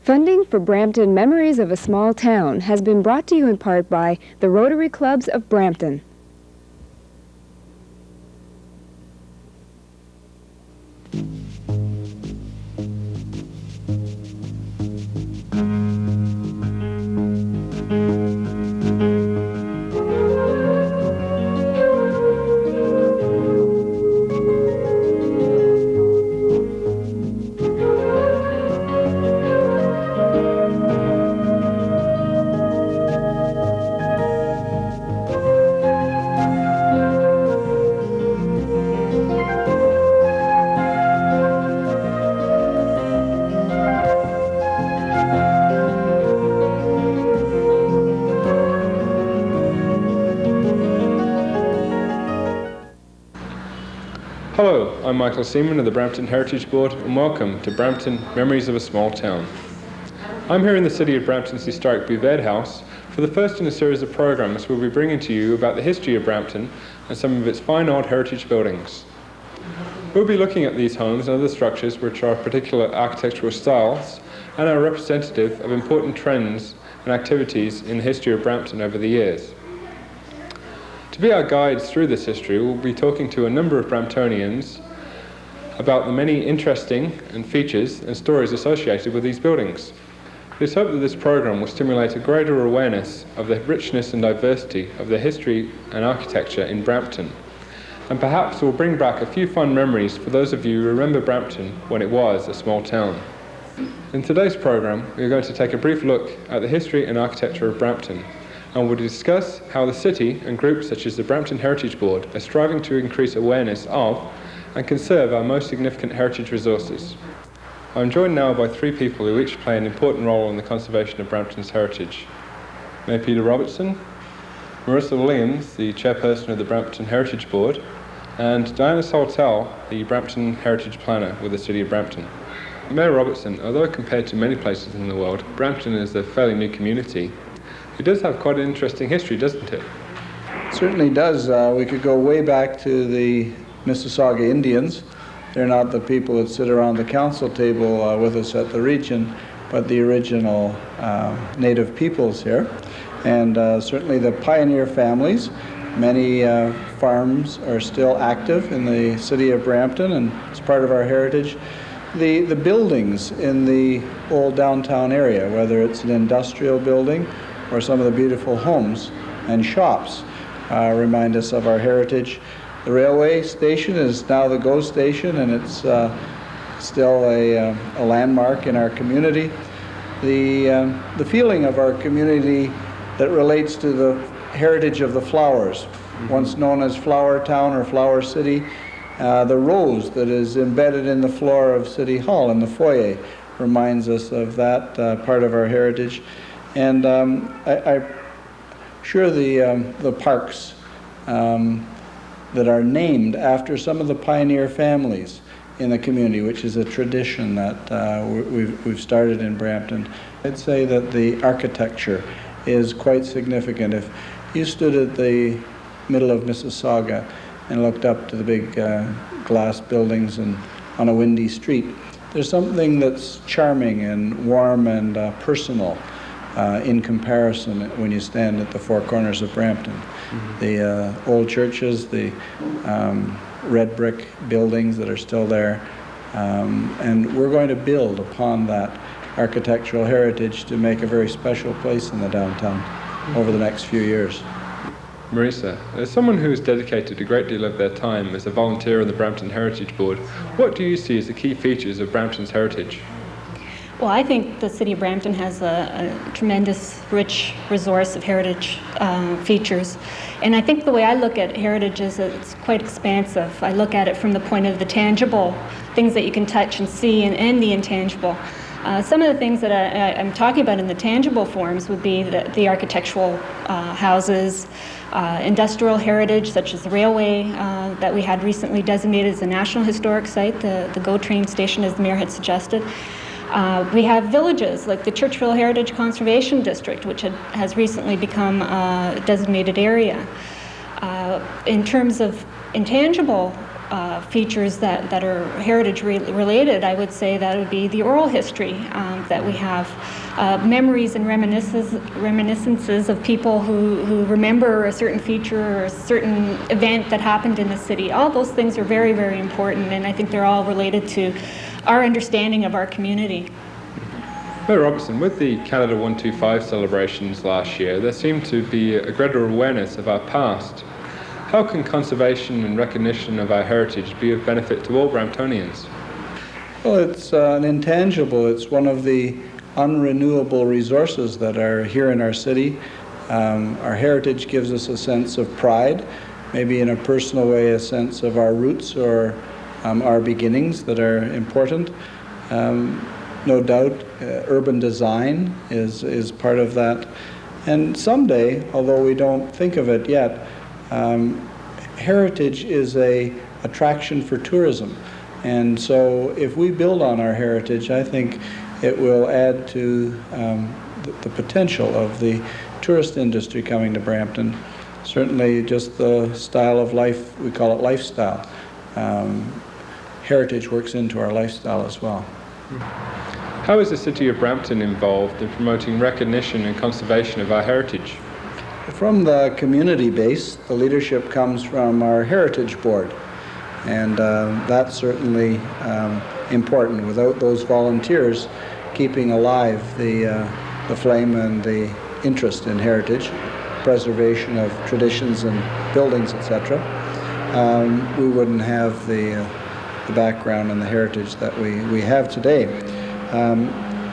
Funding for Brampton Memories of a Small Town has been brought to you in part by the Rotary Clubs of Brampton. Hello, I'm Michael Seaman of the Brampton Heritage Board, and welcome to Brampton Memories of a Small Town. I'm here in the City of Brampton's historic Bouvet House for the first in a series of programs we'll be bringing to you about the history of Brampton and some of its fine old heritage buildings. We'll be looking at these homes and other structures which are particular architectural styles and are representative of important trends and activities in the history of Brampton over the years. To be our guides through this history, we'll be talking to a number of Bramptonians about the many interesting features and stories associated with these buildings. It is hoped that this program will stimulate a greater awareness of the richness and diversity of the history and architecture in Brampton, and perhaps will bring back a few fun memories for those of you who remember Brampton when it was a small town. In today's program, we are going to take a brief look at the history and architecture of Brampton, and we'll discuss how the city and groups such as the Brampton Heritage Board are striving to increase awareness of and conserve our most significant heritage resources. I'm joined now by three people who each play an important role in the conservation of Brampton's heritage. Mayor Peter Robertson, Marissa Williams, the chairperson of the Brampton Heritage Board, and Diana Saltel, the Brampton Heritage Planner with the City of Brampton. Mayor Robertson, although compared to many places in the world, Brampton is a fairly new community. It does have quite an interesting history, doesn't it? It certainly does. We could go way back to the Mississauga Indians. They're not the people that sit around the council table with us at the region, but the original native peoples here. And certainly the pioneer families. Many farms are still active in the city of Brampton, and it's part of our heritage. The buildings in the old downtown area, whether it's an industrial building or some of the beautiful homes and shops, remind us of our heritage. The railway station is now the GO station, and it's still a landmark in our community. The feeling of our community that relates to the heritage of the flowers, once known as Flower Town or Flower City, the rose that is embedded in the floor of City Hall in the foyer reminds us of that part of our heritage. And I'm sure the parks that are named after some of the pioneer families in the community, which is a tradition that we've started in Brampton. I'd say that the architecture is quite significant. If you stood at the middle of Mississauga and looked up to the big glass buildings and on a windy street, there's something that's charming and warm and personal in comparison when you stand at the four corners of Brampton. Mm-hmm. The old churches, the red brick buildings that are still there, and we're going to build upon that architectural heritage to make a very special place in the downtown over the next few years. Marissa, as someone who has dedicated a great deal of their time as a volunteer on the Brampton Heritage Board, what do you see as the key features of Brampton's heritage? Well, I think the City of Brampton has a tremendous, rich resource of heritage features. And I think the way I look at heritage is that it's quite expansive. I look at it from the point of the tangible, things that you can touch and see, and the intangible. Some of the things that I'm talking about in the tangible forms would be the architectural houses, industrial heritage, such as the railway that we had recently designated as a National Historic Site, the GO train station, as the Mayor had suggested. We have villages like the Churchville Heritage Conservation District, which has recently become a designated area. In terms of intangible features that are heritage related, I would say that would be the oral history that we have. Memories and reminiscences of people who remember a certain feature or a certain event that happened in the city. All those things are very, very important, and I think they're all related to our understanding of our community. Mayor Robertson, with the Canada 125 celebrations last year, there seemed to be a greater awareness of our past. How can conservation and recognition of our heritage be of benefit to all Bramptonians? Well, it's an intangible. It's one of the unrenewable resources that are here in our city. Our heritage gives us a sense of pride, maybe in a personal way a sense of our roots or our beginnings that are important. No doubt urban design is part of that. And someday, although we don't think of it yet, heritage is an attraction for tourism. And so if we build on our heritage, I think it will add to the potential of the tourist industry coming to Brampton. Certainly just the style of life, we call it lifestyle. Heritage works into our lifestyle as well. How is the City of Brampton involved in promoting recognition and conservation of our heritage? From the community base, the leadership comes from our Heritage Board, and that's certainly important. Without those volunteers keeping alive the flame and the interest in heritage, preservation of traditions and buildings, etc., we wouldn't have the background and the heritage that we have today.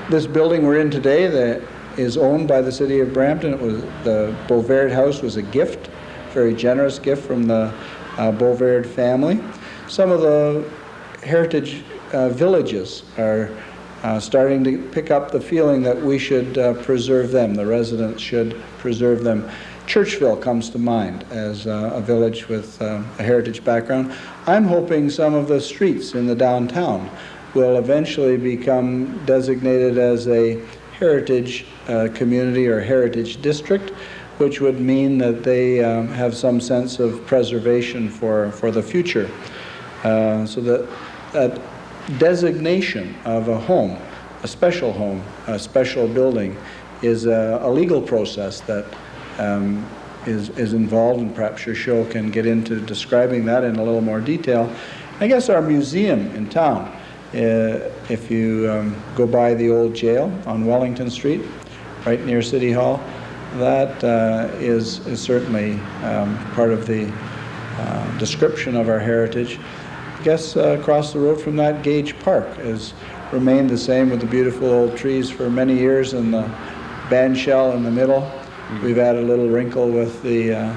This building we're in today that is owned by the City of Brampton. It was the Bovaird House was a gift, very generous gift from the Bovaird family. Some of the heritage villages are starting to pick up the feeling that we should preserve them. The residents should preserve them. Churchville comes to mind as a village with a heritage background. I'm hoping some of the streets in the downtown will eventually become designated as a heritage community or heritage district, which would mean that they have some sense of preservation for the future. So that designation of a home, a special building, is a legal process that is involved, and perhaps your show can get into describing that in a little more detail. I guess our museum in town, if you go by the old jail on Wellington Street, right near City Hall, that is certainly part of the description of our heritage. I guess across the road from that, Gage Park has remained the same with the beautiful old trees for many years and the band shell in the middle. Mm-hmm. We've added a little wrinkle with the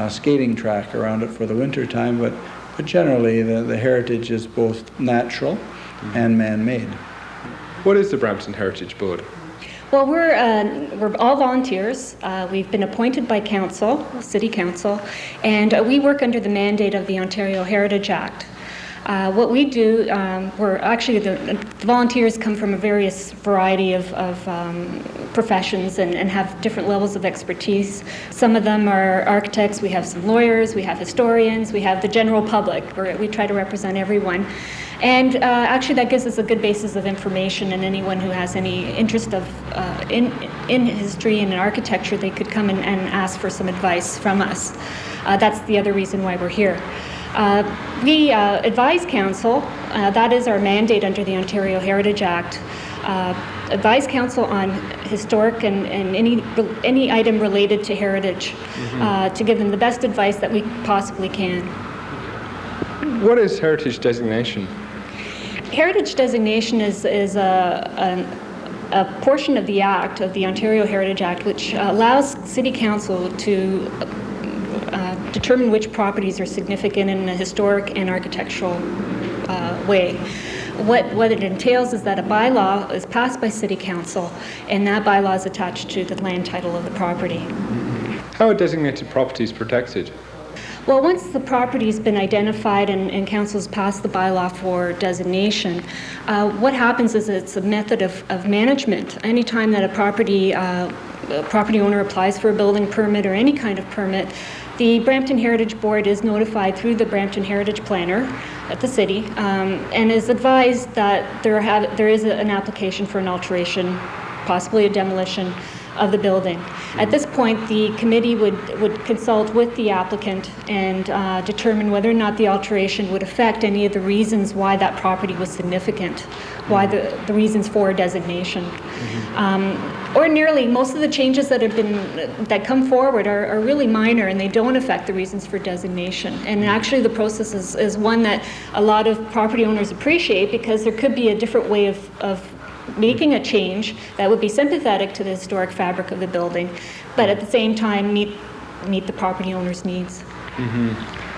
skating track around it for the winter time, but generally the heritage is both natural and man-made. What is the Brampton Heritage Board? Well, we're all volunteers. We've been appointed by council, City Council, and we work under the mandate of the Ontario Heritage Act. What we do, we're actually, the volunteers come from a various variety of professions and have different levels of expertise. Some of them are architects, we have some lawyers, we have historians, we have the general public, where we try to represent everyone. And actually that gives us a good basis of information, and anyone who has any interest in history and in architecture, they could come and ask for some advice from us. That's the other reason why we're here. We advise council, that is our mandate under the Ontario Heritage Act, advise council on historic and any item related to heritage, to give them the best advice that we possibly can. What is heritage designation? Heritage designation is a portion of the Act, of the Ontario Heritage Act, which allows City Council to determine which properties are significant in a historic and architectural way. What it entails is that a bylaw is passed by City Council, and that bylaw is attached to the land title of the property. How are designated properties protected? Well, once the property's been identified and council's passed the bylaw for designation, what happens is it's a method of management. Anytime that a property owner applies for a building permit or any kind of permit, The Brampton Heritage Board is notified through the Brampton Heritage Planner at the city and is advised that there is an application for an alteration, possibly a demolition of the building. At this point, the committee would consult with the applicant and determine whether or not the alteration would affect any of the reasons why that property was significant, why the reasons for designation. Ordinarily, most of the changes that come forward are really minor, and they don't affect the reasons for designation. And actually, the process is one that a lot of property owners appreciate, because there could be a different way of making a change that would be sympathetic to the historic fabric of the building, but at the same time meet the property owner's needs.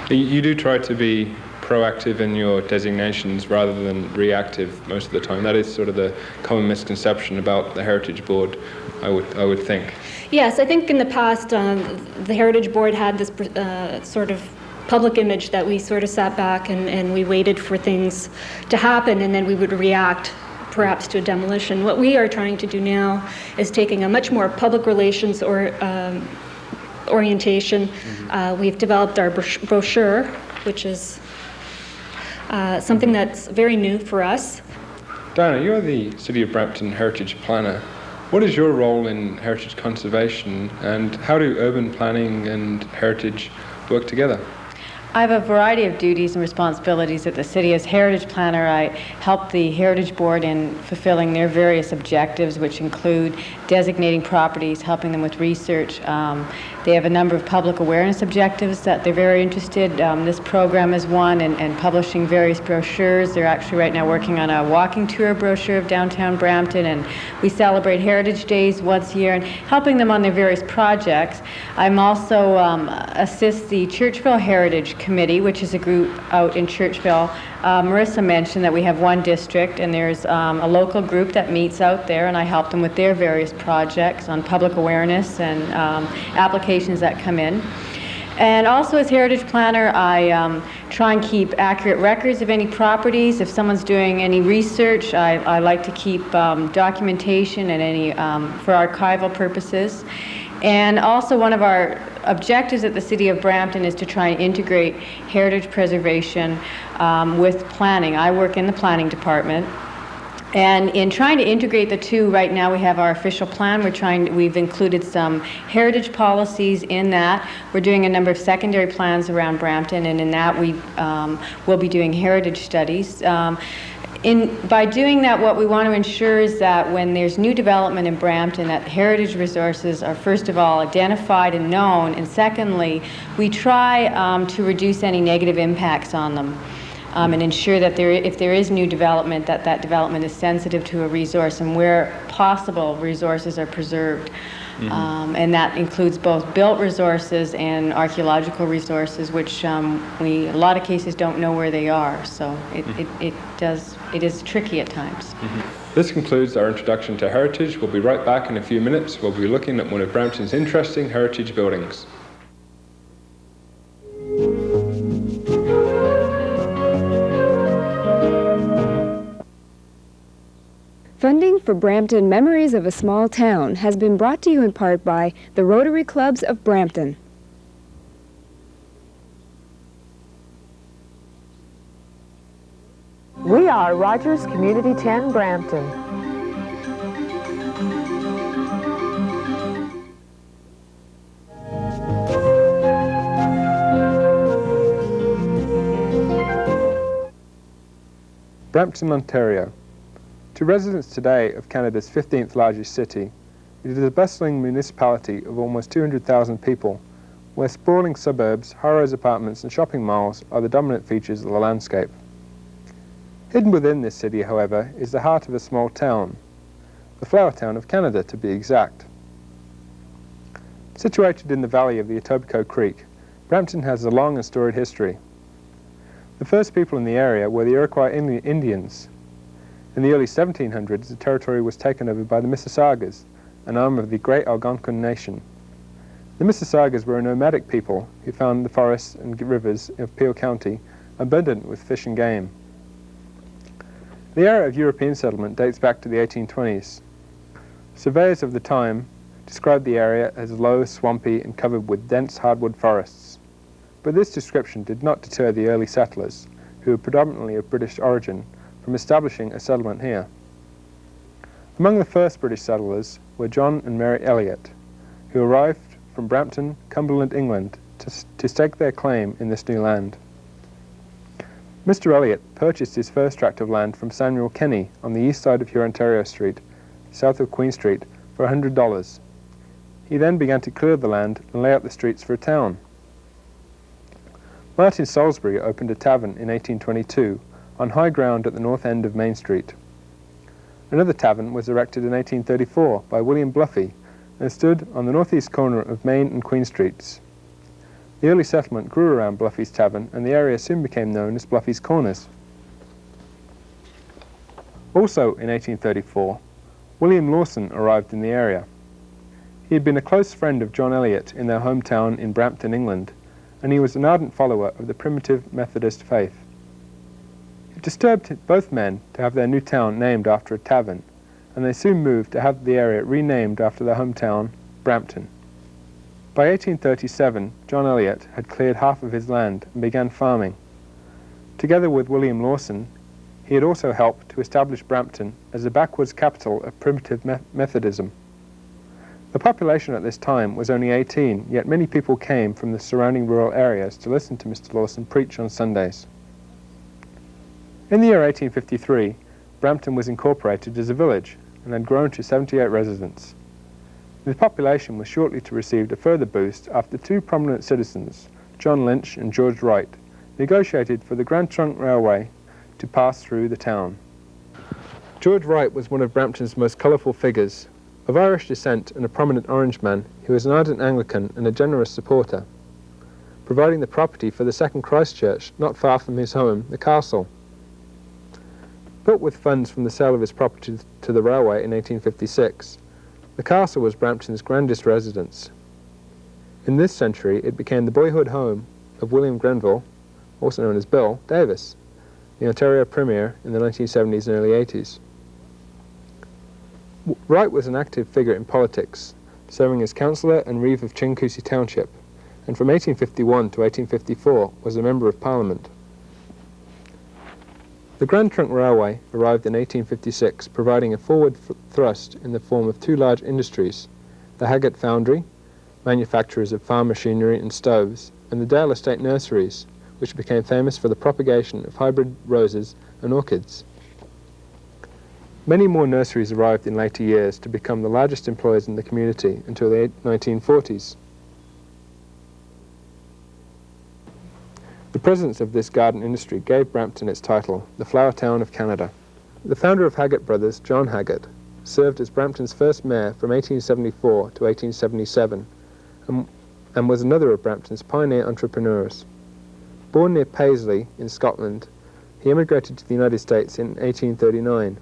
You do try to be proactive in your designations rather than reactive most of the time. That is sort of the common misconception about the Heritage Board, I would think. Yes, I think in the past the Heritage Board had this sort of public image that we sort of sat back and we waited for things to happen, and then we would react perhaps to a demolition. What we are trying to do now is taking a much more public relations orientation. We've developed our brochure, which is something that's very new for us. Diana, you're the City of Brampton Heritage Planner. What is your role in heritage conservation, and how do urban planning and heritage work together? I have a variety of duties and responsibilities at the city. As Heritage Planner, I help the Heritage Board in fulfilling their various objectives, which include designating properties, helping them with research. They have a number of public awareness objectives that they're very interested. This program is one, and publishing various brochures. They're actually right now working on a walking tour brochure of downtown Brampton, and we celebrate Heritage Days once a year, and helping them on their various projects. I'm also assist the Churchville Heritage Committee, which is a group out in Churchville. Marissa mentioned that we have one district, and there's a local group that meets out there, and I help them with their various projects on public awareness and applications that come in. And also, as Heritage Planner, I try and keep accurate records of any properties. If someone's doing any research, I like to keep documentation and any for archival purposes. And also, one of our objectives at the City of Brampton is to try and integrate heritage preservation with planning. I work in the planning department. And in trying to integrate the two, right now we have our official plan. We've included some heritage policies in that. We're doing a number of secondary plans around Brampton, and in that we will be doing heritage studies. By doing that, what we want to ensure is that when there's new development in Brampton, that heritage resources are first of all identified and known, and secondly, we try to reduce any negative impacts on them. And ensure that if there is new development, that development is sensitive to a resource, and where possible, resources are preserved. And that includes both built resources and archaeological resources, which we, in a lot of cases, don't know where they are. So it is tricky at times. This concludes our introduction to heritage. We'll be right back in a few minutes. We'll be looking at one of Brampton's interesting heritage buildings. Funding for Brampton Memories of a Small Town has been brought to you in part by the Rotary Clubs of Brampton. We are Rogers Community 10 Brampton. Brampton, Ontario. To residents today of Canada's 15th largest city, it is a bustling municipality of almost 200,000 people, where sprawling suburbs, high-rise apartments and shopping malls are the dominant features of the landscape. Hidden within this city, however, is the heart of a small town, the flower town of Canada to be exact. Situated in the valley of the Etobicoke Creek, Brampton has a long and storied history. The first people in the area were the Iroquois Indians. In the early 1700s, the territory was taken over by the Mississaugas, an arm of the great Algonquin nation. The Mississaugas were a nomadic people who found the forests and rivers of Peel County abundant with fish and game. The era of European settlement dates back to the 1820s. Surveyors of the time described the area as low, swampy, and covered with dense hardwood forests. But this description did not deter the early settlers, who were predominantly of British origin, from establishing a settlement here. Among the first British settlers were John and Mary Elliot, who arrived from Brampton, Cumberland, England, to stake their claim in this new land. Mr. Elliot purchased his first tract of land from Samuel Kenny on the east side of Hurontario Street, south of Queen Street, for $100. He then began to clear the land and lay out the streets for a town. Martin Salisbury opened a tavern in 1822 on high ground at the north end of Main Street. Another tavern was erected in 1834 by William Bluffy and stood on the northeast corner of Main and Queen Streets. The early settlement grew around Bluffy's tavern, and the area soon became known as Bluffy's Corners. Also in 1834, William Lawson arrived in the area. He had been a close friend of John Elliot in their hometown in Brampton, England, and he was an ardent follower of the primitive Methodist faith. It disturbed both men to have their new town named after a tavern, and they soon moved to have the area renamed after their hometown, Brampton. By 1837, John Elliot had cleared half of his land and began farming. Together with William Lawson, he had also helped to establish Brampton as the backwoods capital of primitive Methodism. The population at this time was only 18, yet many people came from the surrounding rural areas to listen to Mr. Lawson preach on Sundays. In the year 1853, Brampton was incorporated as a village and had grown to 78 residents. The population was shortly to receive a further boost after two prominent citizens, John Lynch and George Wright, negotiated for the Grand Trunk Railway to pass through the town. George Wright was one of Brampton's most colourful figures. Of Irish descent and a prominent Orangeman, he was an ardent Anglican and a generous supporter, providing the property for the second Christ Church not far from his home, the castle. Built with funds from the sale of his property to the railway in 1856, the castle was Brampton's grandest residence. In this century, it became the boyhood home of William Grenville, also known as Bill Davis, the Ontario Premier in the 1970s and early 80s. Wright was an active figure in politics, serving as councillor and reeve of Chincoosea Township, and from 1851 to 1854 was a Member of Parliament. The Grand Trunk Railway arrived in 1856, providing a forward thrust in the form of two large industries, the Haggett Foundry, manufacturers of farm machinery and stoves, and the Dale Estate Nurseries, which became famous for the propagation of hybrid roses and orchids. Many more nurseries arrived in later years to become the largest employers in the community until the 1940s. The presence of this garden industry gave Brampton its title, the Flower Town of Canada. The founder of Haggett Brothers, John Haggett, served as Brampton's first mayor from 1874 to 1877 and was another of Brampton's pioneer entrepreneurs. Born near Paisley in Scotland, he emigrated to the United States in 1839.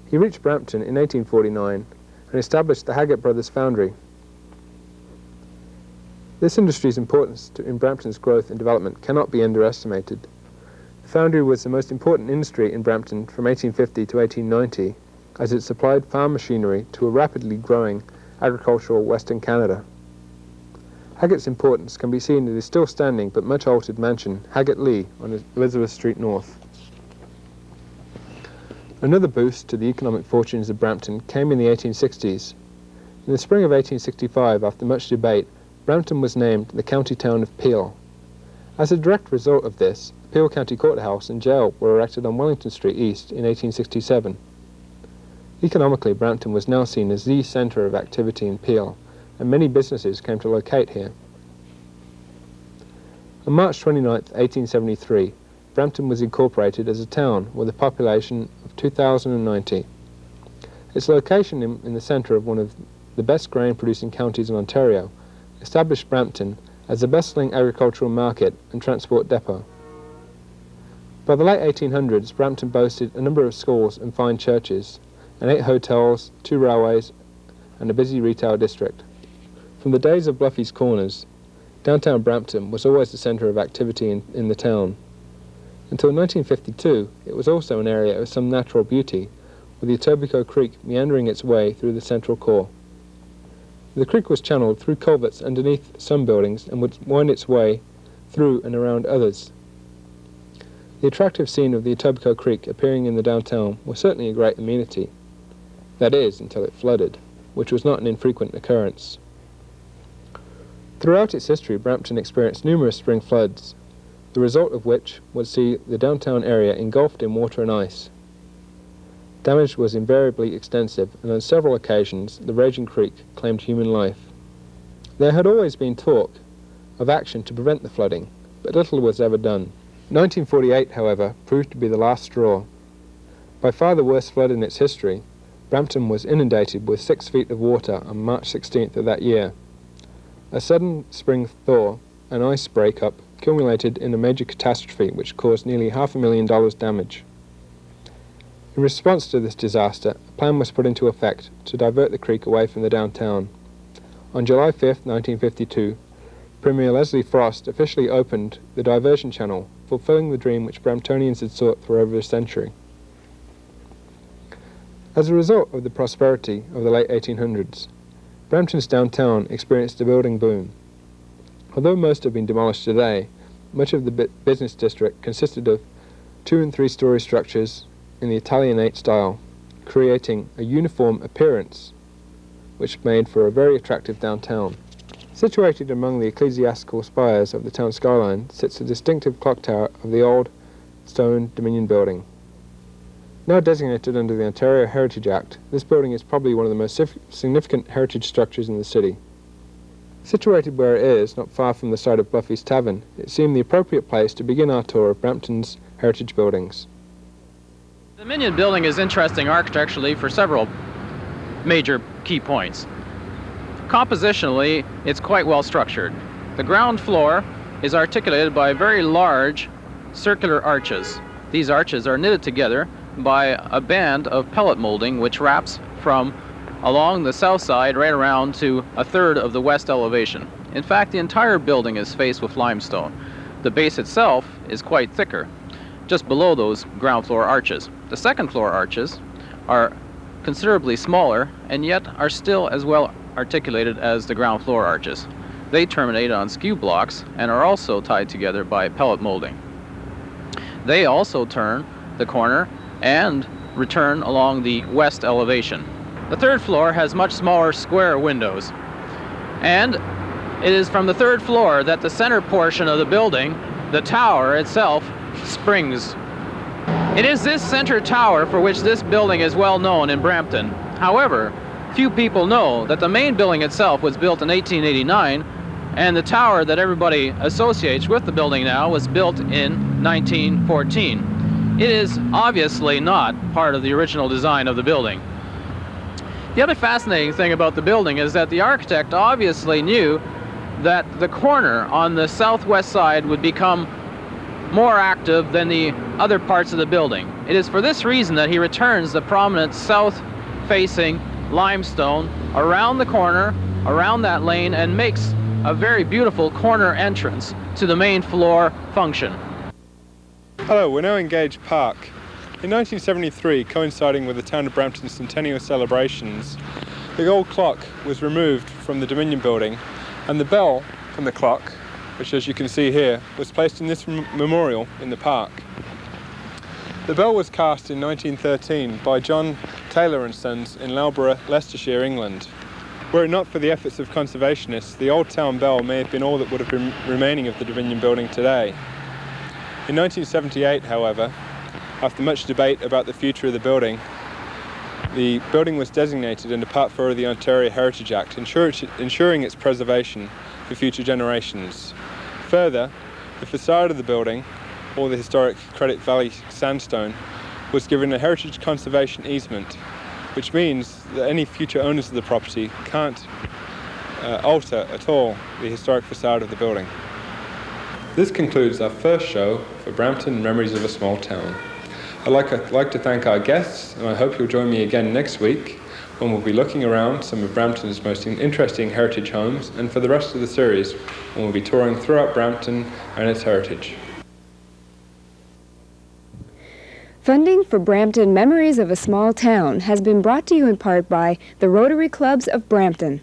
He reached Brampton in 1849 and established the Haggett Brothers Foundry. This industry's importance in Brampton's growth and development cannot be underestimated. The foundry was the most important industry in Brampton from 1850 to 1890, as it supplied farm machinery to a rapidly growing agricultural Western Canada. Haggett's importance can be seen in his still standing but much altered mansion, Haggett Lee, on Elizabeth Street North. Another boost to the economic fortunes of Brampton came in the 1860s. In the spring of 1865, after much debate, Brampton was named the county town of Peel. As a direct result of this, Peel County Courthouse and jail were erected on Wellington Street East in 1867. Economically, Brampton was now seen as the centre of activity in Peel, and many businesses came to locate here. On March 29, 1873, Brampton was incorporated as a town with a population of 2,090. Its location in the centre of one of the best grain-producing counties in Ontario established Brampton as a bustling agricultural market and transport depot. By the late 1800s, Brampton boasted a number of schools and fine churches, and 8 hotels, 2 railways, and a busy retail district. From the days of Bluffy's Corners, downtown Brampton was always the centre of activity in the town. Until 1952, it was also an area of some natural beauty, with the Etobicoke Creek meandering its way through the central core. The creek was channeled through culverts underneath some buildings and would wind its way through and around others. The attractive scene of the Etobicoke Creek appearing in the downtown was certainly a great amenity. That is, until it flooded, which was not an infrequent occurrence. Throughout its history, Brampton experienced numerous spring floods, the result of which would see the downtown area engulfed in water and ice. Damage was invariably extensive, and on several occasions the raging creek claimed human life. There had always been talk of action to prevent the flooding, but little was ever done. 1948, however, proved to be the last straw. By far the worst flood in its history, Brampton was inundated with 6 feet of water on March 16th of that year. A sudden spring thaw and ice break-up culminated in a major catastrophe which caused nearly $500,000 damage. In response to this disaster, a plan was put into effect to divert the creek away from the downtown. On July 5, 1952, Premier Leslie Frost officially opened the diversion channel, fulfilling the dream which Bramptonians had sought for over a century. As a result of the prosperity of the late 1800s, Brampton's downtown experienced a building boom. Although most have been demolished today, much of the business district consisted of 2- and 3-story structures in the Italianate style, creating a uniform appearance which made for a very attractive downtown. Situated among the ecclesiastical spires of the town skyline sits the distinctive clock tower of the old stone Dominion building. Now designated under the Ontario Heritage Act, this building is probably one of the most significant heritage structures in the city. Situated where it is, not far from the site of Bluffy's Tavern, it seemed the appropriate place to begin our tour of Brampton's heritage buildings. The Dominion building is interesting architecturally for several major key points. Compositionally, it's quite well structured. The ground floor is articulated by very large circular arches. These arches are knitted together by a band of pellet molding which wraps from along the south side right around to a third of the west elevation. In fact, the entire building is faced with limestone. The base itself is quite thicker, just below those ground floor arches. The second floor arches are considerably smaller and yet are still as well articulated as the ground floor arches. They terminate on skew blocks and are also tied together by pellet molding. They also turn the corner and return along the west elevation. The third floor has much smaller square windows, and it is from the third floor that the center portion of the building, the tower itself, springs. It is this center tower for which this building is well known in Brampton. However, few people know that the main building itself was built in 1889, and the tower that everybody associates with the building now was built in 1914. It is obviously not part of the original design of the building. The other fascinating thing about the building is that the architect obviously knew that the corner on the southwest side would become more active than the other parts of the building. It is for this reason that he returns the prominent south-facing limestone around the corner, around that lane, and makes a very beautiful corner entrance to the main floor function. Hello, we're now in Gage Park. In 1973, coinciding with the town of Brampton's centennial celebrations, the old clock was removed from the Dominion building, and the bell from the clock, which as you can see here, was placed in this memorial in the park. The bell was cast in 1913 by John Taylor and Sons in Loughborough, Leicestershire, England. Were it not for the efforts of conservationists, the old town bell may have been all that would have been remaining of the Dominion building today. In 1978, however, after much debate about the future of the building was designated under Part 4 of the Ontario Heritage Act, ensuring its preservation for future generations. Further, the facade of the building, or the historic Credit Valley sandstone, was given a heritage conservation easement, which means that any future owners of the property can't alter at all the historic facade of the building. This concludes our first show for Brampton Memories of a Small Town. I'd like to thank our guests, and I hope you'll join me again next week when we'll be looking around some of Brampton's most interesting heritage homes, and for the rest of the series when we'll be touring throughout Brampton and its heritage. Funding for Brampton Memories of a Small Town has been brought to you in part by the Rotary Clubs of Brampton.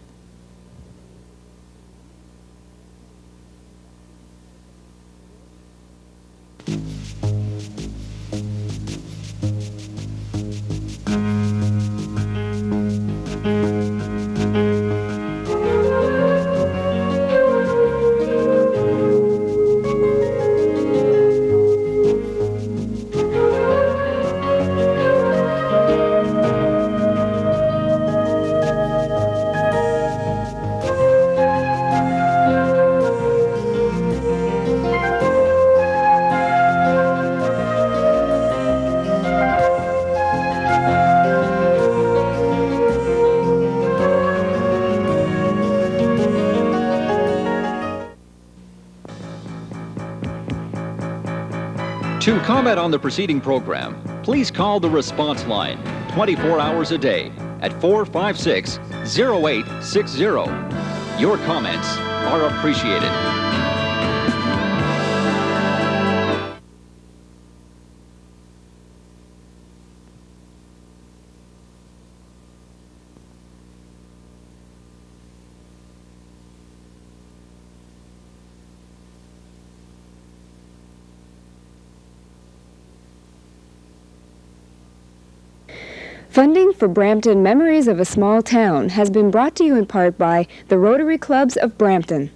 To comment on the preceding program, please call the response line 24 hours a day at 456-0860. Your comments are appreciated. Funding for Brampton Memories of a Small Town has been brought to you in part by the Rotary Clubs of Brampton.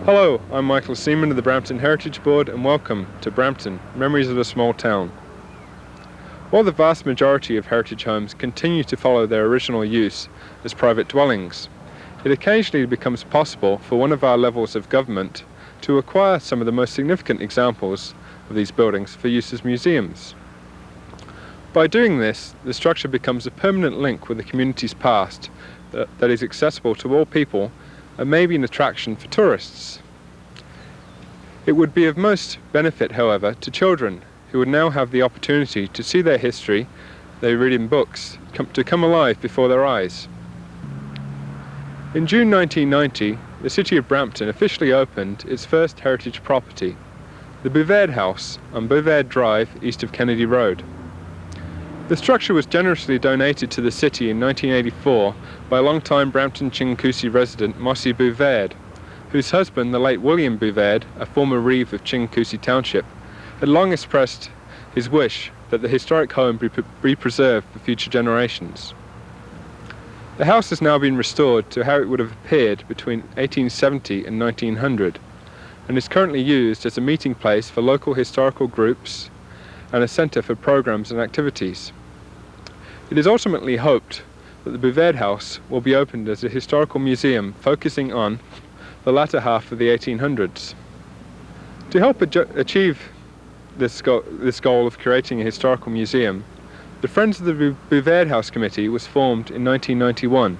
Hello, I'm Michael Seaman of the Brampton Heritage Board, and welcome to Brampton, Memories of a Small Town. While the vast majority of heritage homes continue to follow their original use as private dwellings, it occasionally becomes possible for one of our levels of government to acquire some of the most significant examples of these buildings for use as museums. By doing this, the structure becomes a permanent link with the community's past that is accessible to all people and may be an attraction for tourists. It would be of most benefit, however, to children who would now have the opportunity to see their history they read in books to come alive before their eyes. In June 1990, the city of Brampton officially opened its first heritage property, the Bouvard House on Bouvard Drive east of Kennedy Road. The structure was generously donated to the city in 1984 by longtime Brampton Chinguacousy resident Mossy Bouvard, whose husband, the late William Bouvard, a former reeve of Chinguacousy Township, had long expressed his wish that the historic home be preserved for future generations. The house has now been restored to how it would have appeared between 1870 and 1900, and is currently used as a meeting place for local historical groups and a centre for programs and activities. It is ultimately hoped that the Bouvard House will be opened as a historical museum focusing on the latter half of the 1800s. To help achieve this goal of creating a historical museum, the Friends of the Bouvard House Committee was formed in 1991.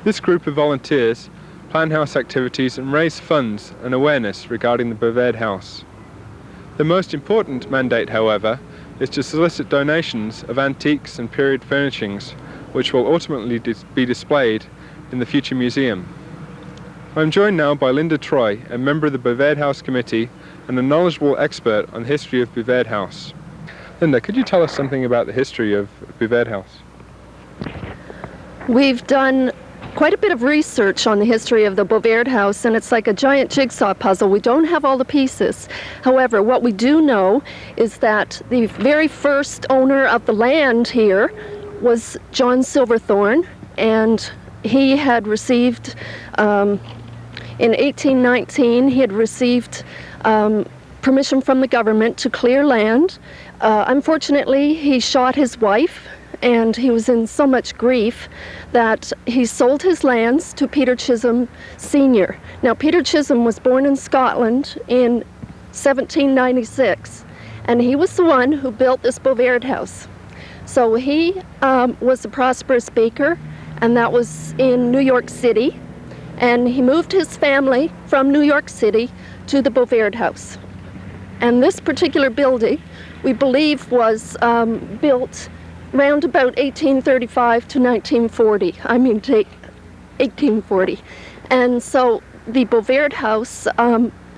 This group of volunteers plan house activities and raise funds and awareness regarding the Bouvard House. The most important mandate, however, is to solicit donations of antiques and period furnishings, which will ultimately be displayed in the future museum. I'm joined now by Linda Troy, a member of the Bouvard House Committee and a knowledgeable expert on the history of Bouvard House. Linda, could you tell us something about the history of Bouvard House? We've done quite a bit of research on the history of the Bouvard House, and it's like a giant jigsaw puzzle. We don't have all the pieces. However, what we do know is that the very first owner of the land here was John Silverthorne, and he had received, in 1819, he had received permission from the government to clear land. Unfortunately, he shot his wife, and he was in so much grief that he sold his lands to Peter Chisholm Sr. Now, Peter Chisholm was born in Scotland in 1796, and he was the one who built this Bouvard House. So he was a prosperous baker, and that was in New York City, and he moved his family from New York City to the Bouvard House. And this particular building, we believe, was built around about 1835 to 1940. 1840. And so the Bouvard House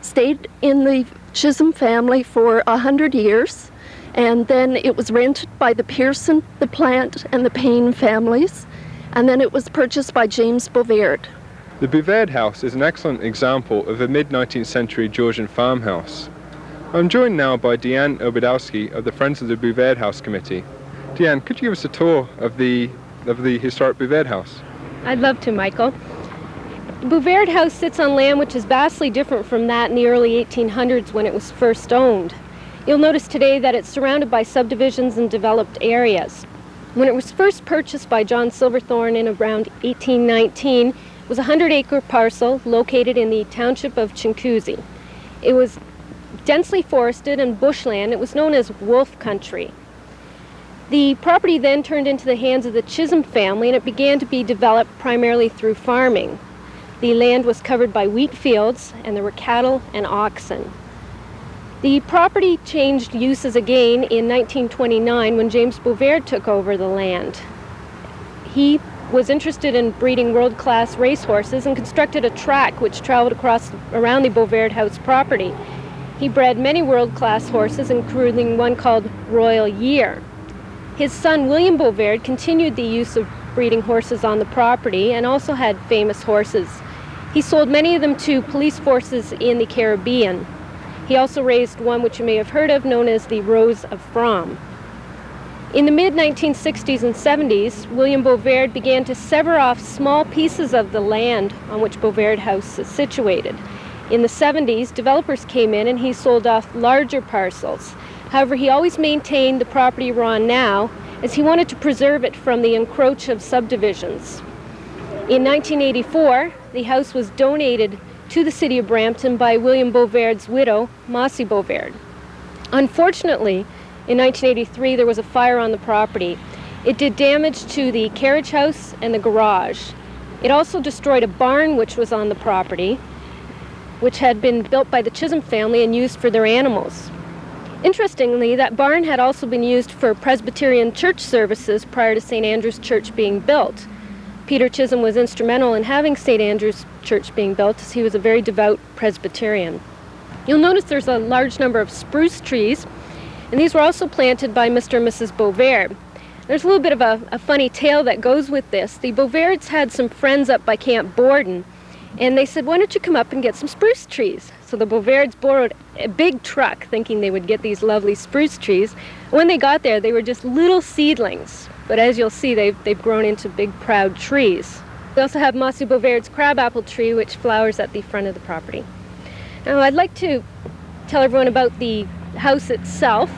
stayed in the Chisholm family for 100 years, and then it was rented by the Pearson, the Plant, and the Payne families, and then it was purchased by James Bouvard. The Bouvard House is an excellent example of a mid-19th century Georgian farmhouse. I'm joined now by Deanne Obadowski of the Friends of the Bouvard House Committee. Deanne, could you give us a tour of the historic Bouvard House? I'd love to, Michael. The Bouvard House sits on land which is vastly different from that in the early 1800s when it was first owned. You'll notice today that it's surrounded by subdivisions and developed areas. When it was first purchased by John Silverthorne in around 1819, it was a 100-acre parcel located in the township of Chinguacousy. It was densely forested and bushland. It was known as wolf country. The property then turned into the hands of the Chisholm family, and it began to be developed primarily through farming. The land was covered by wheat fields, and there were cattle and oxen. The property changed uses again in 1929 when James Bouvard took over the land. He was interested in breeding world-class racehorses and constructed a track which traveled around the Bouvard House property. He bred many world-class horses, including one called Royal Year. His son, William Bouvard, continued the use of breeding horses on the property and also had famous horses. He sold many of them to police forces in the Caribbean. He also raised one which you may have heard of, known as the Rose of Frome. In the mid-1960s and 70s, William Bouvard began to sever off small pieces of the land on which Bouvard House is situated. In the 70s, developers came in and he sold off larger parcels. However, he always maintained the property we're on now, as he wanted to preserve it from the encroach of subdivisions. In 1984, the house was donated to the city of Brampton by William Bouvard's widow, Mossy Bouvard. Unfortunately, in 1983, there was a fire on the property. It did damage to the carriage house and the garage. It also destroyed a barn which was on the property, which had been built by the Chisholm family and used for their animals. Interestingly, that barn had also been used for Presbyterian church services prior to St. Andrew's Church being built. Peter Chisholm was instrumental in having St. Andrew's Church being built, as he was a very devout Presbyterian. You'll notice there's a large number of spruce trees, and these were also planted by Mr. and Mrs. Bouvard. There's a little bit of a funny tale that goes with this. The Bouvards had some friends up by Camp Borden, and they said, why don't you come up and get some spruce trees? So the Bouvards borrowed a big truck, thinking they would get these lovely spruce trees. When they got there, they were just little seedlings. But as you'll see, they've grown into big, proud trees. We also have Mossy Bouvard's crabapple tree, which flowers at the front of the property. Now, I'd like to tell everyone about the house itself.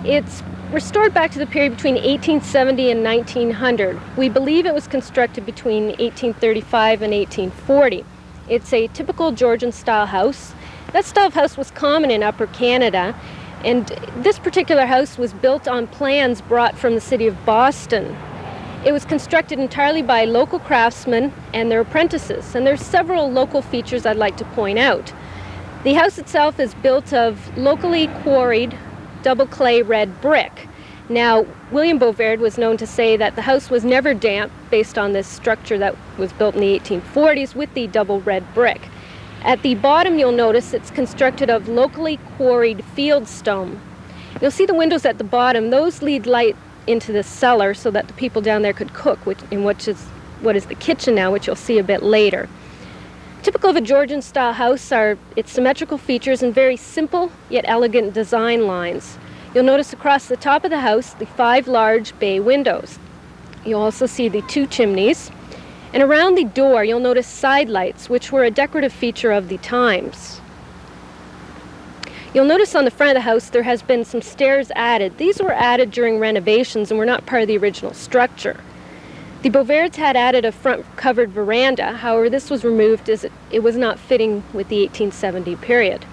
It's restored back to the period between 1870 and 1900. We believe it was constructed between 1835 and 1840. It's a typical Georgian-style house. That style of house was common in Upper Canada, and this particular house was built on plans brought from the city of Boston. It was constructed entirely by local craftsmen and their apprentices, and there's several local features I'd like to point out. The house itself is built of locally quarried double clay red brick. Now, William Bouvard was known to say that the house was never damp based on this structure that was built in the 1840s with the double red brick. At the bottom, you'll notice it's constructed of locally quarried field stone. You'll see the windows at the bottom. Those lead light into the cellar so that the people down there could cook, what is the kitchen now, which you'll see a bit later. Typical of a Georgian-style house are its symmetrical features and very simple yet elegant design lines. You'll notice across the top of the house the 5 large bay windows. You'll also see the 2 chimneys. And around the door, you'll notice side lights, which were a decorative feature of the times. You'll notice on the front of the house there has been some stairs added. These were added during renovations and were not part of the original structure. The Bouvards had added a front covered veranda. However, this was removed as it was not fitting with the 1870 period.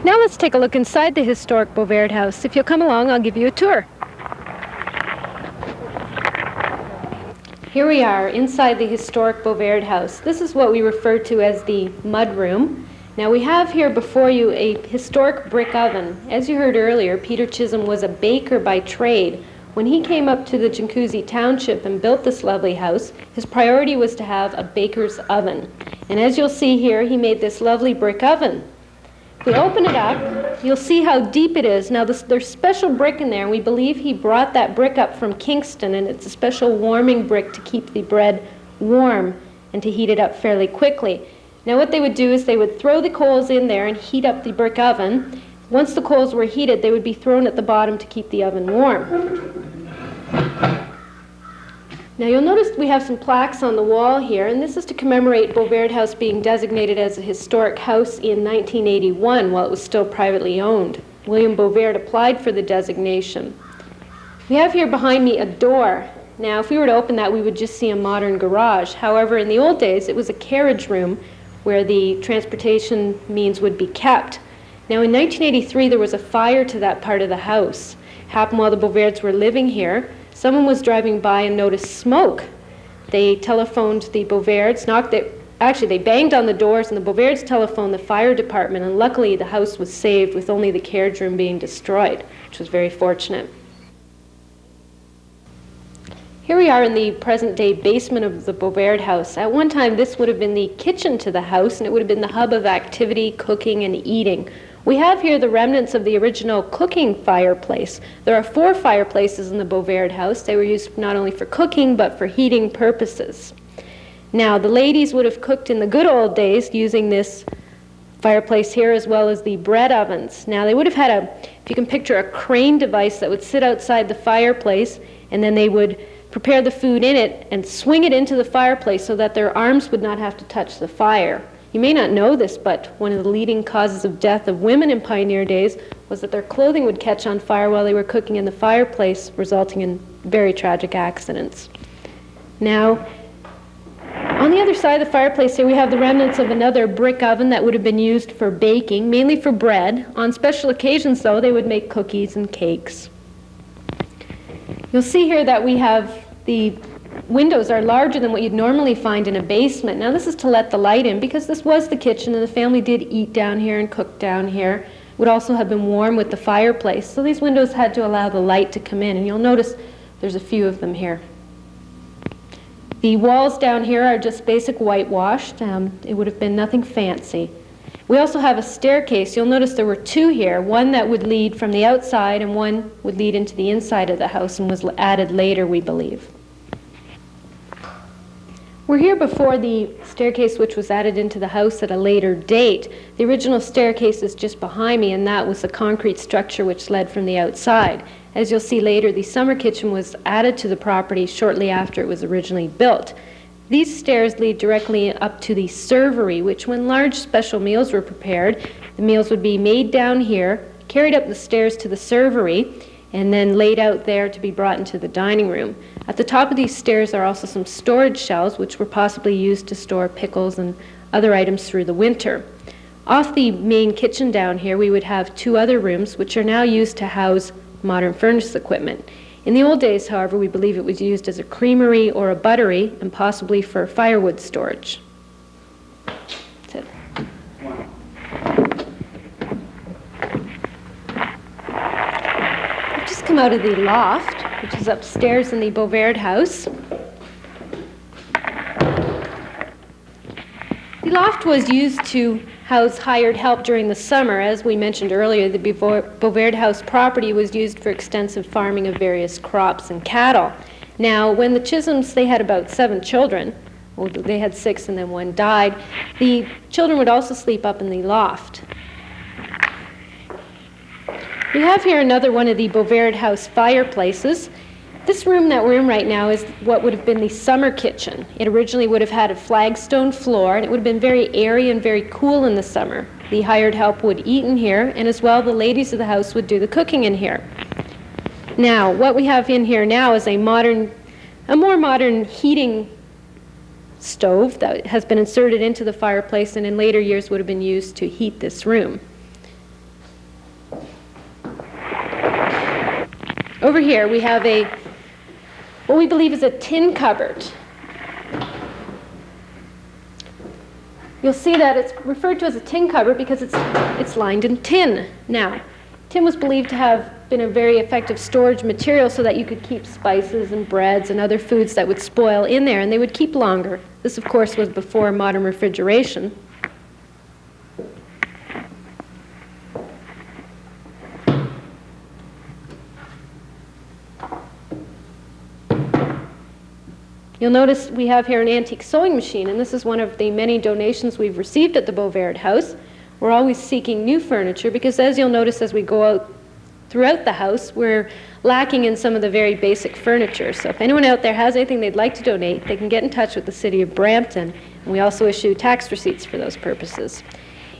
Now let's take a look inside the historic Bouvard house. If you'll come along, I'll give you a tour. Here we are inside the historic Bovaird house. This is what we refer to as the mud room. Now we have here before you a historic brick oven. As you heard earlier, Peter Chisholm was a baker by trade. When he came up to the Jinkuzi Township and built this lovely house, his priority was to have a baker's oven. And as you'll see here, he made this lovely brick oven. If we open it up, you'll see how deep it is. Now there's special brick in there, and we believe he brought that brick up from Kingston, and it's a special warming brick to keep the bread warm and to heat it up fairly quickly. Now what they would do is they would throw the coals in there and heat up the brick oven. Once the coals were heated, they would be thrown at the bottom to keep the oven warm. Now you'll notice we have some plaques on the wall here, and this is to commemorate Bovaird House being designated as a historic house in 1981 while it was still privately owned. William Bovaird applied for the designation. We have here behind me a door. Now if we were to open that, we would just see a modern garage. However, in the old days, it was a carriage room where the transportation means would be kept. Now in 1983, there was a fire to that part of the house. It happened while the Bovairds were living here. Someone was driving by and noticed smoke. They telephoned the Bovairds, they banged on the doors, and the Bovairds telephoned the fire department, and luckily the house was saved with only the carriage room being destroyed, which was very fortunate. Here we are in the present-day basement of the Bovaird house. At one time, this would have been the kitchen to the house, and it would have been the hub of activity, cooking, and eating. We have here the remnants of the original cooking fireplace. There are 4 fireplaces in the Bovaird house. They were used not only for cooking, but for heating purposes. Now, the ladies would have cooked in the good old days using this fireplace here, as well as the bread ovens. Now, they would have had if you can picture, a crane device that would sit outside the fireplace, and then they would prepare the food in it and swing it into the fireplace so that their arms would not have to touch the fire. You may not know this, but one of the leading causes of death of women in pioneer days was that their clothing would catch on fire while they were cooking in the fireplace, resulting in very tragic accidents. Now, on the other side of the fireplace here, we have the remnants of another brick oven that would have been used for baking, mainly for bread. On special occasions, though, they would make cookies and cakes. You'll see here that we have the windows are larger than what you'd normally find in a basement. Now this is to let the light in because this was the kitchen and the family did eat down here and cook down here. It would also have been warm with the fireplace. So these windows had to allow the light to come in, and you'll notice there's a few of them here. The walls down here are just basic whitewashed. It would have been nothing fancy. We also have a staircase. You'll notice there were 2 here, one that would lead from the outside and one would lead into the inside of the house and was added later, we believe. We're here before the staircase which was added into the house at a later date. The original staircase is just behind me, and that was the concrete structure which led from the outside. As you'll see later, the summer kitchen was added to the property shortly after it was originally built. These stairs lead directly up to the servery, which when large special meals were prepared, the meals would be made down here, carried up the stairs to the servery, and then laid out there to be brought into the dining room. At the top of these stairs are also some storage shelves, which were possibly used to store pickles and other items through the winter. Off the main kitchen down here, we would have 2 other rooms, which are now used to house modern furnace equipment. In the old days, however, we believe it was used as a creamery or a buttery, and possibly for firewood storage. That's it. I've just come out of the loft, which is upstairs in the Bovaird house. The loft was used to house hired help during the summer. As we mentioned earlier, the Bovaird house property was used for extensive farming of various crops and cattle. Now, when the Chisholms, they had about 7 children. Well, they had 6 and then 1 died. The children would also sleep up in the loft. We have here another one of the Bovaird house fireplaces. This room that we're in right now is what would have been the summer kitchen. It originally would have had a flagstone floor, and it would have been very airy and very cool in the summer. The hired help would eat in here, and as well the ladies of the house would do the cooking in here. Now, what we have in here now is a more modern heating stove that has been inserted into the fireplace and in later years would have been used to heat this room. Over here we have what we believe is a tin cupboard. You'll see that it's referred to as a tin cupboard because it's lined in tin. Now, tin was believed to have been a very effective storage material so that you could keep spices and breads and other foods that would spoil in there, and they would keep longer. This, of course, was before modern refrigeration. You'll notice we have here an antique sewing machine, and this is one of the many donations we've received at the Bovaird House. We're always seeking new furniture because, as you'll notice as we go out throughout the house, we're lacking in some of the very basic furniture. So if anyone out there has anything they'd like to donate, they can get in touch with the City of Brampton, and we also issue tax receipts for those purposes.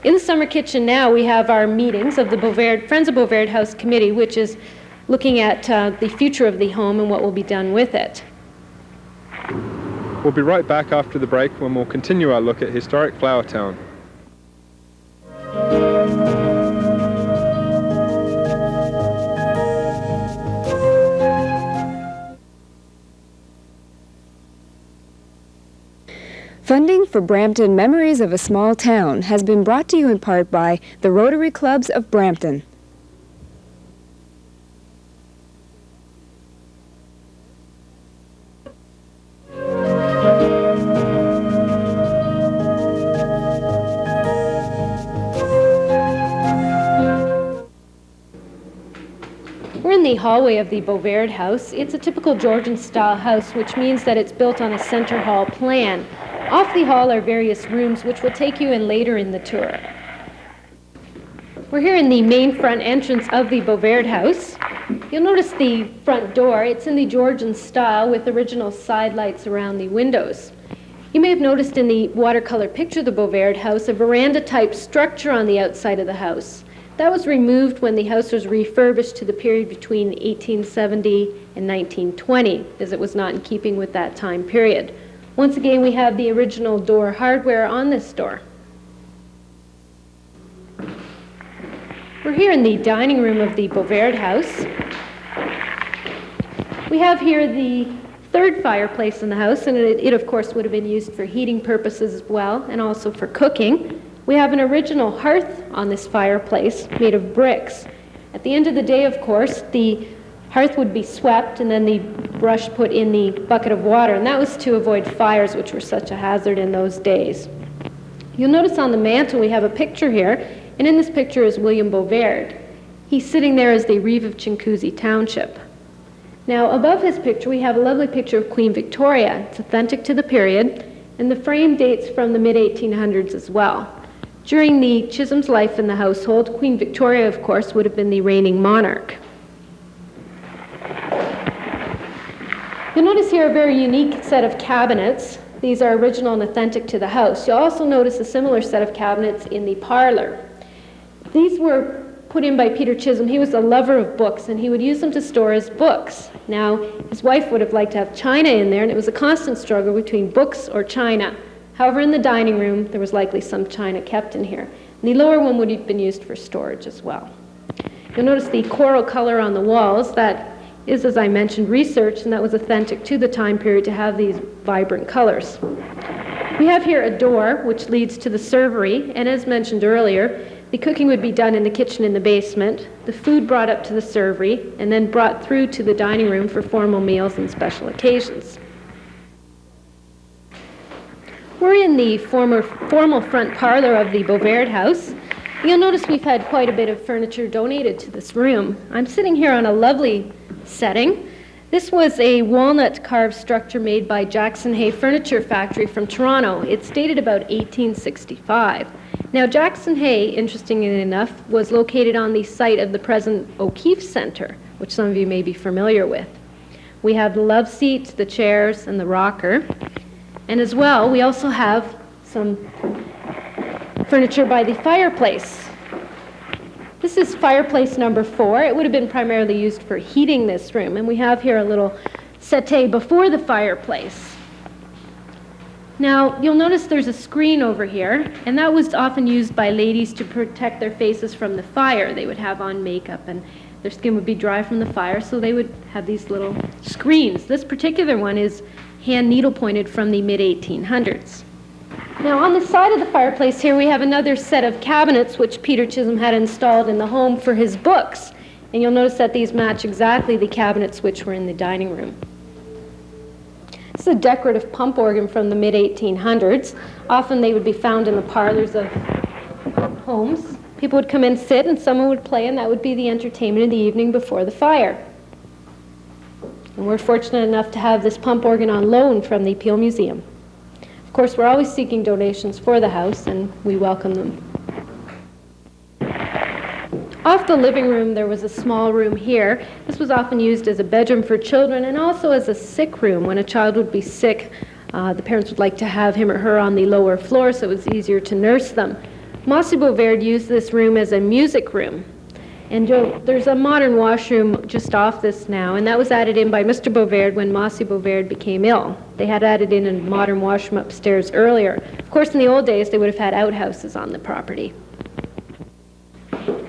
In the summer kitchen now, we have our meetings of the Friends of Bovaird House Committee, which is looking at the future of the home and what will be done with it. We'll be right back after the break when we'll continue our look at historic Flower Town. Funding for Brampton Memories of a Small Town has been brought to you in part by the Rotary Clubs of Brampton. We're in the hallway of the Bovaird House. It's a typical Georgian-style house, which means that it's built on a center hall plan. Off the hall are various rooms, which we'll take you in later in the tour. We're here in the main front entrance of the Bovaird House. You'll notice the front door. It's in the Georgian style with original side lights around the windows. You may have noticed in the watercolor picture of the Bovaird House a veranda-type structure on the outside of the house. That was removed when the house was refurbished to the period between 1870 and 1920, as it was not in keeping with that time period. Once again, we have the original door hardware on this door. We're here in the dining room of the Bovaird House. We have here the third fireplace in the house, and it of course would have been used for heating purposes as well, and also for cooking. We have an original hearth on this fireplace made of bricks. At the end of the day, of course, the hearth would be swept and then the brush put in the bucket of water, and that was to avoid fires, which were such a hazard in those days. You'll notice on the mantel we have a picture here, and in this picture is William Bovaird. He's sitting there as the Reeve of Chincoosy Township. Now, above his picture, we have a lovely picture of Queen Victoria. It's authentic to the period, and the frame dates from the mid-1800s as well. During the Chisholm's life in the household, Queen Victoria, of course, would have been the reigning monarch. You'll notice here a very unique set of cabinets. These are original and authentic to the house. You'll also notice a similar set of cabinets in the parlor. These were put in by Peter Chisholm. He was a lover of books, and he would use them to store his books. Now, his wife would have liked to have china in there, and it was a constant struggle between books or china. However, in the dining room, there was likely some china kept in here. And the lower one would have been used for storage as well. You'll notice the coral color on the walls. That is, as I mentioned, research, and that was authentic to the time period to have these vibrant colors. We have here a door which leads to the servery, and as mentioned earlier, the cooking would be done in the kitchen in the basement, the food brought up to the servery, and then brought through to the dining room for formal meals and special occasions. We're in the formal front parlor of the Bovaird House. You'll notice we've had quite a bit of furniture donated to this room. I'm sitting here on a lovely setting. This was a walnut carved structure made by Jackson Hay Furniture Factory from Toronto. It's dated about 1865. Now, Jackson Hay, interestingly enough, was located on the site of the present O'Keefe Centre, which some of you may be familiar with. We have the love seats, the chairs, and the rocker. And as well, we also have some furniture by the fireplace. This is fireplace number 4. It would have been primarily used for heating this room. And we have here a little settee before the fireplace. Now, you'll notice there's a screen over here, and that was often used by ladies to protect their faces from the fire. They would have on makeup, and their skin would be dry from the fire, so they would have these little screens. This particular one is hand needle pointed from the mid-1800s. Now on the side of the fireplace here we have another set of cabinets which Peter Chisholm had installed in the home for his books. And you'll notice that these match exactly the cabinets which were in the dining room. This is a decorative pump organ from the mid-1800s. Often they would be found in the parlors of homes. People would come in, sit, and someone would play, and that would be the entertainment of the evening before the fire. And we're fortunate enough to have this pump organ on loan from the Peel Museum. Of course, we're always seeking donations for the house, and we welcome them. Off the living room, there was a small room here. This was often used as a bedroom for children and also as a sick room. When a child would be sick, the parents would like to have him or her on the lower floor so it was easier to nurse them. Mossy Beauvais used this room as a music room. And there's a modern washroom just off this now, and that was added in by Mr. Beauvais when Mossy Beauvais became ill. They had added in a modern washroom upstairs earlier. Of course, in the old days, they would have had outhouses on the property.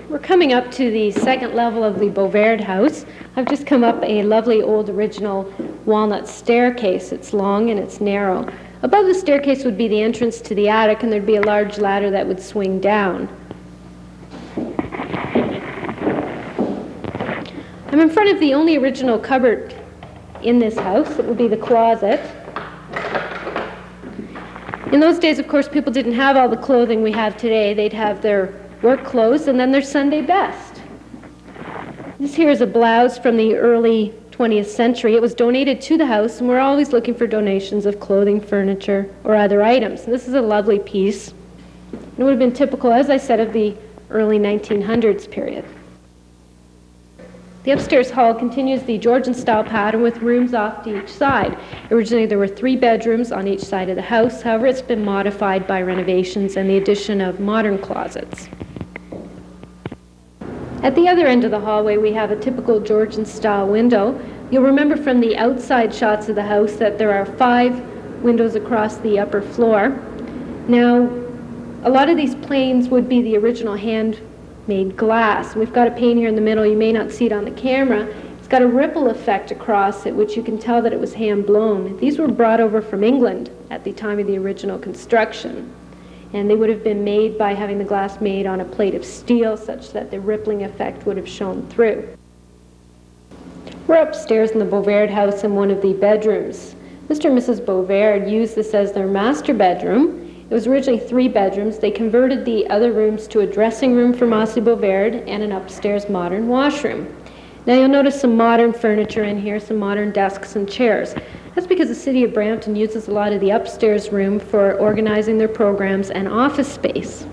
We're coming up to the second level of the Beauvais house. I've just come up a lovely old original walnut staircase. It's long and it's narrow. Above the staircase would be the entrance to the attic, and there'd be a large ladder that would swing down. I'm in front of the only original cupboard in this house. It would be the closet. In those days, of course, people didn't have all the clothing we have today. They'd have their work clothes and then their Sunday best. This here is a blouse from the early 20th century. It was donated to the house, and we're always looking for donations of clothing, furniture, or other items. And this is a lovely piece. It would have been typical, as I said, of the early 1900s period. The upstairs hall continues the Georgian-style pattern with rooms off to each side. Originally, there were 3 bedrooms on each side of the house. However, it's been modified by renovations and the addition of modern closets. At the other end of the hallway, we have a typical Georgian-style window. You'll remember from the outside shots of the house that there are 5 windows across the upper floor. Now, a lot of these planes would be the original handmade glass. We've got a pane here in the middle. You may not see it on the camera. It's got a ripple effect across it, which you can tell that it was hand-blown. These were brought over from England at the time of the original construction. And they would have been made by having the glass made on a plate of steel such that the rippling effect would have shown through. We're upstairs in the Beauvais house in one of the bedrooms. Mr. and Mrs. Beauvais used this as their master bedroom. It was originally 3 bedrooms. They converted the other rooms to a dressing room for Mossy Beauvais and an upstairs modern washroom. Now you'll notice some modern furniture in here, some modern desks and chairs. That's because the city of Brampton uses a lot of the upstairs room for organizing their programs and office space.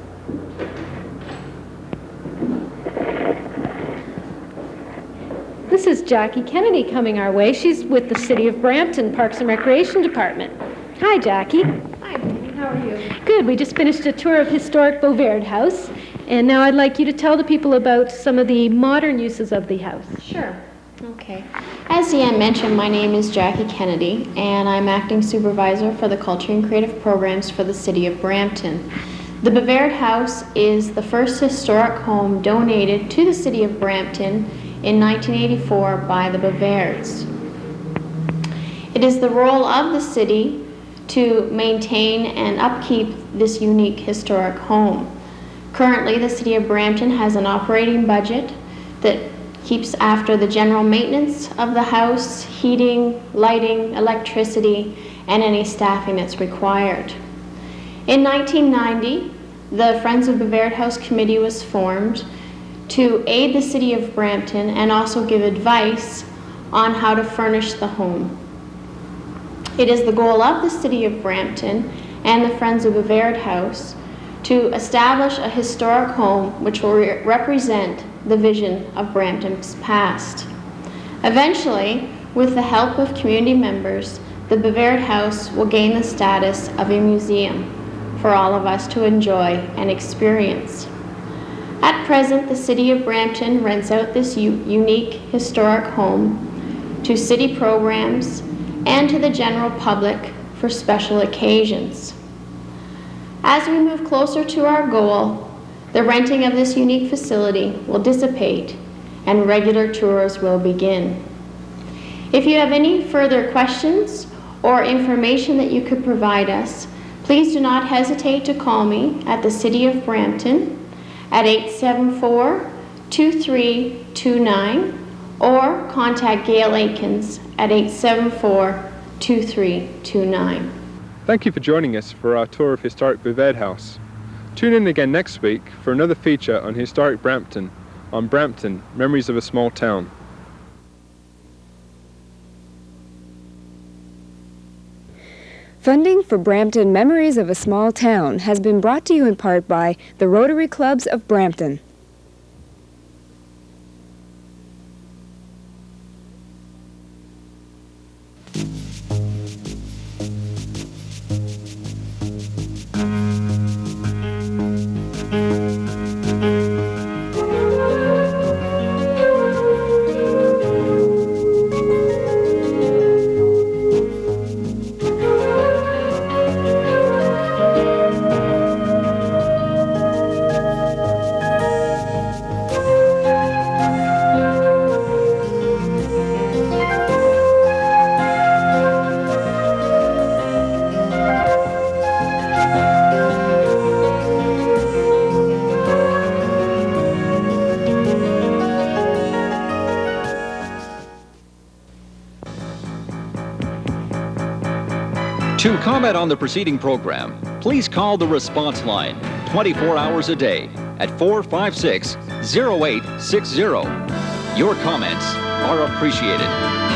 This is Jackie Kennedy coming our way. She's with the City of Brampton Parks and Recreation Department. Hi, Jackie. Hi, Penny. How are you? Good. We just finished a tour of historic Beauvais House, and now I'd like you to tell the people about some of the modern uses of the house. Sure. Okay. As Deanne mentioned, my name is Jackie Kennedy, and I'm acting supervisor for the culture and creative programs for the City of Brampton. The Beauvais House is the first historic home donated to the City of Brampton in 1984 by the Beauvais. It is the role of the city to maintain and upkeep this unique historic home. Currently, the City of Brampton has an operating budget that keeps after the general maintenance of the house, heating, lighting, electricity, and any staffing that's required. In 1990, the Friends of Beauvais House Committee was formed to aid the City of Brampton and also give advice on how to furnish the home. It is the goal of the City of Brampton and the Friends of Beauvais House to establish a historic home which will represent the vision of Brampton's past. Eventually, with the help of community members, the Beauvais House will gain the status of a museum for all of us to enjoy and experience. At present, the City of Brampton rents out this unique historic home to city programs and to the general public for special occasions. As we move closer to our goal, the renting of this unique facility will dissipate and regular tours will begin. If you have any further questions or information that you could provide us, Please do not hesitate to call me at the City of Brampton at 874-2329 or contact Gail Aikens at 874-2329. Thank you for joining us for our tour of historic Bouvet House. Tune in again next week for another feature on historic Brampton, on Brampton, Memories of a Small Town. Funding for Brampton Memories of a Small Town has been brought to you in part by the Rotary Clubs of Brampton. To comment on the preceding program, please call the response line 24 hours a day at 456-0860. Your comments are appreciated.